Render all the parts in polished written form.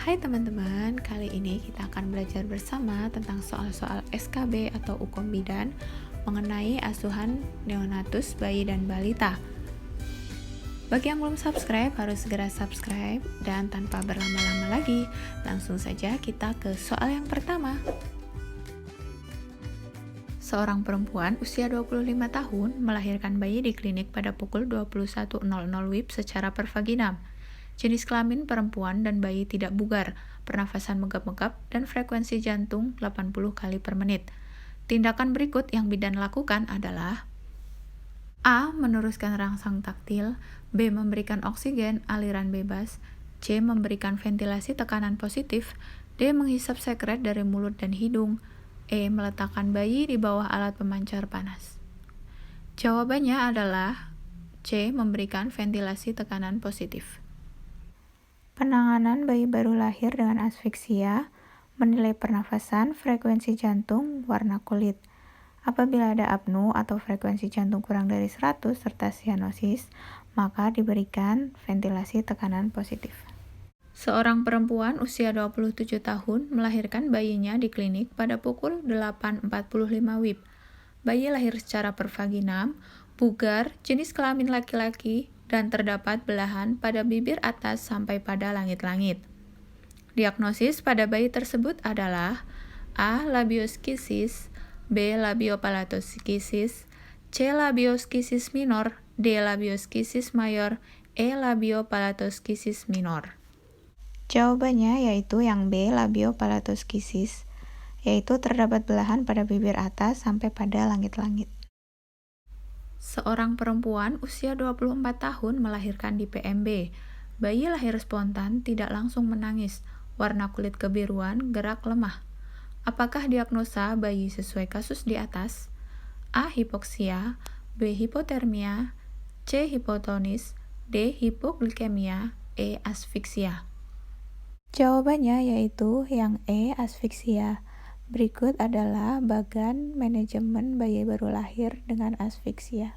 Hai teman-teman, kali ini kita akan belajar bersama tentang soal-soal SKB atau Ukom Bidan mengenai asuhan neonatus bayi dan balita. Bagi yang belum subscribe, harus segera subscribe dan tanpa berlama-lama lagi, langsung saja kita ke soal yang pertama. Seorang perempuan usia 25 tahun melahirkan bayi di klinik pada pukul 21.00 WIB secara pervaginam. Jenis kelamin perempuan dan bayi tidak bugar, pernafasan megap-megap, dan frekuensi jantung 80 kali per menit. Tindakan berikut yang bidan lakukan adalah A. Meneruskan rangsang taktil, B. Memberikan oksigen aliran bebas, C. Memberikan ventilasi tekanan positif, D. Menghisap sekret dari mulut dan hidung, E. Meletakkan bayi di bawah alat pemancar panas. Jawabannya adalah C. Memberikan ventilasi tekanan positif. Penanganan bayi baru lahir dengan asfiksia, menilai pernafasan, frekuensi jantung, warna kulit. Apabila ada apnu atau frekuensi jantung kurang dari 100 serta sianosis, maka diberikan ventilasi tekanan positif. Seorang perempuan usia 27 tahun melahirkan bayinya di klinik pada pukul 8.45 WIB. Bayi lahir secara pervaginam, bugar, jenis kelamin laki-laki, dan terdapat belahan pada bibir atas sampai pada langit-langit. Diagnosis pada bayi tersebut adalah A. Labioskisis, B. Labiopalatoskisis, C. Labioskisis minor, D. Labioskisis mayor, E. Labiopalatoskisis minor. Jawabannya yaitu yang B. Labiopalatoskisis, yaitu terdapat belahan pada bibir atas sampai pada langit-langit. Seorang perempuan usia 24 tahun melahirkan di PMB. Bayi lahir spontan, tidak langsung menangis, warna kulit kebiruan, gerak lemah. Apakah diagnosa bayi sesuai kasus di atas? A. Hipoksia, B. Hipotermia, C. Hipotonis, D. Hipoglikemia, E. Asfiksia. Jawabannya yaitu yang E. Asfiksia. Berikut adalah bagan manajemen bayi baru lahir dengan asfiksia.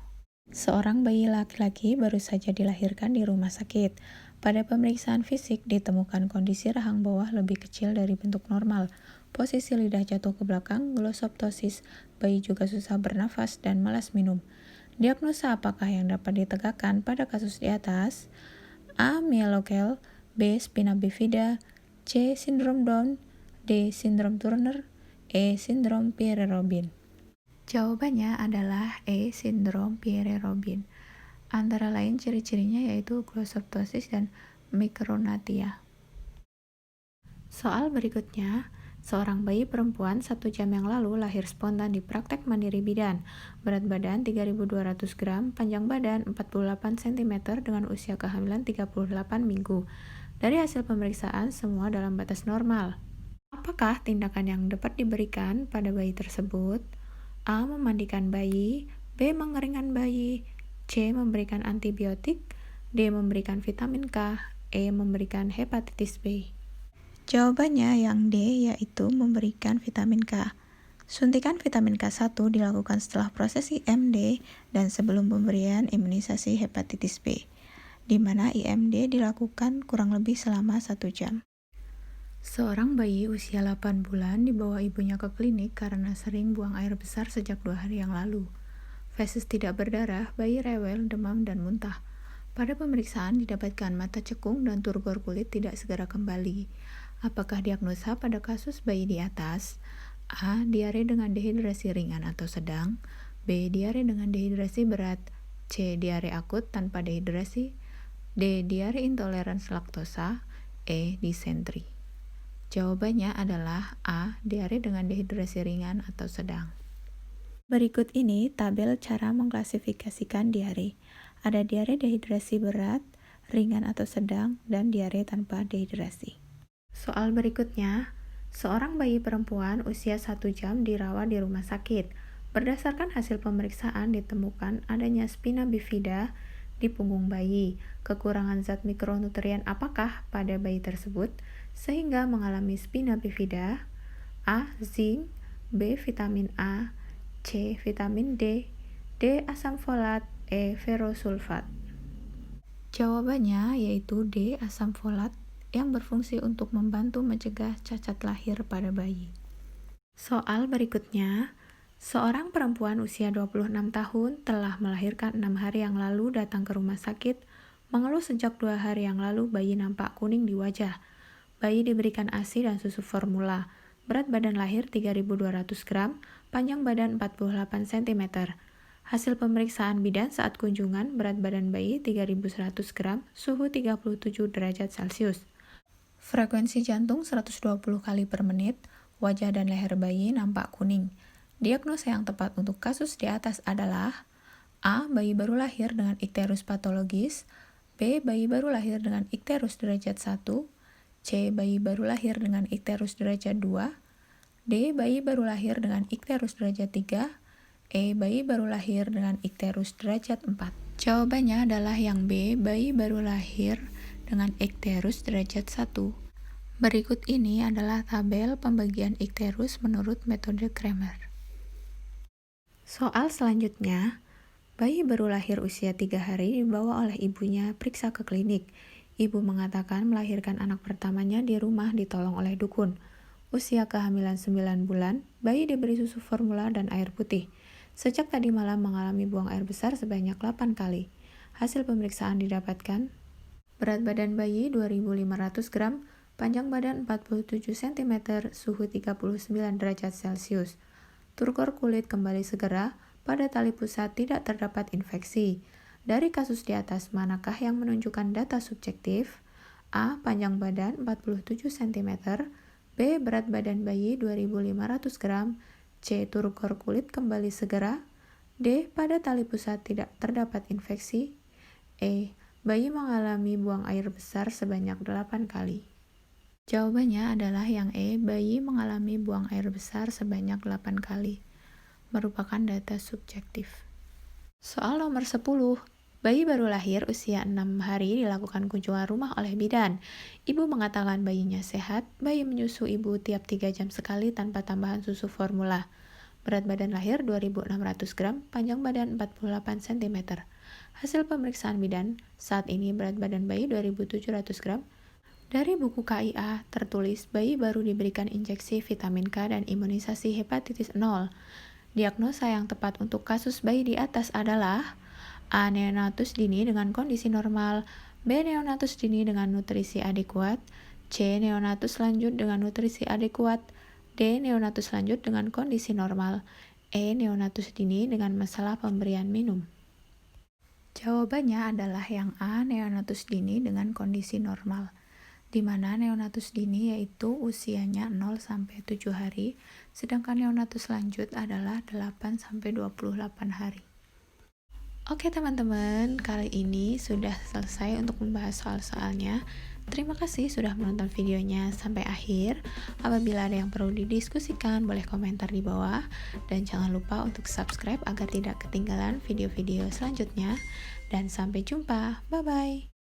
Seorang bayi laki-laki baru saja dilahirkan di rumah sakit. Pada pemeriksaan fisik ditemukan kondisi rahang bawah lebih kecil dari bentuk normal. Posisi lidah jatuh ke belakang, glosoptosis, bayi juga susah bernafas dan malas minum. Diagnosa apakah yang dapat ditegakkan pada kasus di atas? A. Myelokel, B. Spina bifida, C. Sindrom Down, D. Sindrom Turner, E. Sindrom Pierre-Robin. Jawabannya adalah E. Sindrom Pierre-Robin. Antara lain ciri-cirinya yaitu glosoptosis dan mikronatia. Soal berikutnya, seorang bayi perempuan 1 jam yang lalu lahir spontan di praktek mandiri bidan. Berat badan 3.200 gram, panjang badan 48 cm dengan usia kehamilan 38 minggu. Dari hasil pemeriksaan, semua dalam batas normal. Apakah tindakan yang dapat diberikan pada bayi tersebut? A. Memandikan bayi, B. Mengeringkan bayi, C. Memberikan antibiotik, D. Memberikan vitamin K, E. Memberikan hepatitis B. Jawabannya yang D, yaitu memberikan vitamin K. Suntikan vitamin K1 dilakukan setelah proses IMD dan sebelum pemberian imunisasi hepatitis B, di mana IMD dilakukan kurang lebih selama 1 jam. Seorang bayi usia 8 bulan dibawa ibunya ke klinik karena sering buang air besar sejak 2 hari yang lalu. Feses tidak berdarah, bayi rewel, demam, dan muntah. Pada pemeriksaan didapatkan mata cekung dan turgor kulit tidak segera kembali. Apakah diagnosa pada kasus bayi di atas? A. Diare dengan dehidrasi ringan atau sedang, B. Diare dengan dehidrasi berat, C. Diare akut tanpa dehidrasi, D. Diare intoleran laktosa, E. Disentri. Jawabannya adalah A. Diare dengan dehidrasi ringan atau sedang. Berikut ini tabel cara mengklasifikasikan diare. Ada diare dehidrasi berat, ringan atau sedang, dan diare tanpa dehidrasi. Soal berikutnya, seorang bayi perempuan usia 1 jam dirawat di rumah sakit. Berdasarkan hasil pemeriksaan ditemukan adanya spina bifida di punggung bayi. Kekurangan zat mikronutrien apakah pada bayi tersebut sehingga mengalami spina bifida? A. Zinc, B. Vitamin A, C. Vitamin D, D. Asam folat, E. Ferrosulfat. Jawabannya yaitu D. Asam folat, yang berfungsi untuk membantu mencegah cacat lahir pada bayi. Soal berikutnya, seorang perempuan usia 26 tahun telah melahirkan 6 hari yang lalu datang ke rumah sakit, mengeluh sejak 2 hari yang lalu bayi nampak kuning di wajah. Bayi diberikan ASI dan susu formula. Berat badan lahir 3.200 gram, panjang badan 48 cm. Hasil pemeriksaan bidan saat kunjungan, berat badan bayi 3.100 gram, suhu 37 derajat Celcius. Frekuensi jantung 120 kali per menit, wajah dan leher bayi nampak kuning. Diagnosa yang tepat untuk kasus di atas adalah A. Bayi baru lahir dengan ikterus patologis, B. Bayi baru lahir dengan ikterus derajat 1, C. Bayi baru lahir dengan ikterus derajat 2, D. Bayi baru lahir dengan ikterus derajat 3, E. Bayi baru lahir dengan ikterus derajat 4. Jawabannya adalah yang B. Bayi baru lahir dengan ikterus derajat 1. Berikut ini adalah tabel pembagian ikterus menurut metode Kramer. Soal selanjutnya, bayi baru lahir usia 3 hari dibawa oleh ibunya periksa ke klinik. Ibu mengatakan melahirkan anak pertamanya di rumah ditolong oleh dukun. Usia kehamilan 9 bulan, bayi diberi susu formula dan air putih. Sejak tadi malam mengalami buang air besar sebanyak 8 kali. Hasil pemeriksaan didapatkan, berat badan bayi 2.500 gram, panjang badan 47 cm, suhu 39 derajat Celcius. Turgor kulit kembali segera, pada tali pusat tidak terdapat infeksi. Dari kasus di atas, manakah yang menunjukkan data subjektif? A. Panjang badan 47 cm, B. Berat badan bayi 2.500 gram, C. Turgor kulit kembali segera, D. Pada tali pusat tidak terdapat infeksi, E. Bayi mengalami buang air besar sebanyak 8 kali. Jawabannya adalah yang E. Bayi mengalami buang air besar sebanyak 8 kali. Merupakan data subjektif. Soal nomor 10. Bayi baru lahir usia 6 hari dilakukan kunjungan rumah oleh bidan. Ibu mengatakan bayinya sehat, bayi menyusu ibu tiap 3 jam sekali tanpa tambahan susu formula. Berat badan lahir 2.600 gram, panjang badan 48 cm. Hasil pemeriksaan bidan, saat ini berat badan bayi 2.700 gram. Dari buku KIA tertulis bayi baru diberikan injeksi vitamin K dan imunisasi hepatitis 0. Diagnosa yang tepat untuk kasus bayi di atas adalah A. Neonatus dini dengan kondisi normal, B. Neonatus dini dengan nutrisi adekuat, C. Neonatus lanjut dengan nutrisi adekuat, D. Neonatus lanjut dengan kondisi normal, E. Neonatus dini dengan masalah pemberian minum. Jawabannya adalah yang A. Neonatus dini dengan kondisi normal, di mana neonatus dini yaitu usianya 0-7 hari, sedangkan neonatus lanjut adalah 8-28 hari. Oke teman-teman, kali ini sudah selesai untuk membahas soal-soalnya. Terima kasih sudah menonton videonya sampai akhir. Apabila ada yang perlu didiskusikan, boleh komentar di bawah. Dan jangan lupa untuk subscribe agar tidak ketinggalan video-video selanjutnya. Dan sampai jumpa, bye-bye.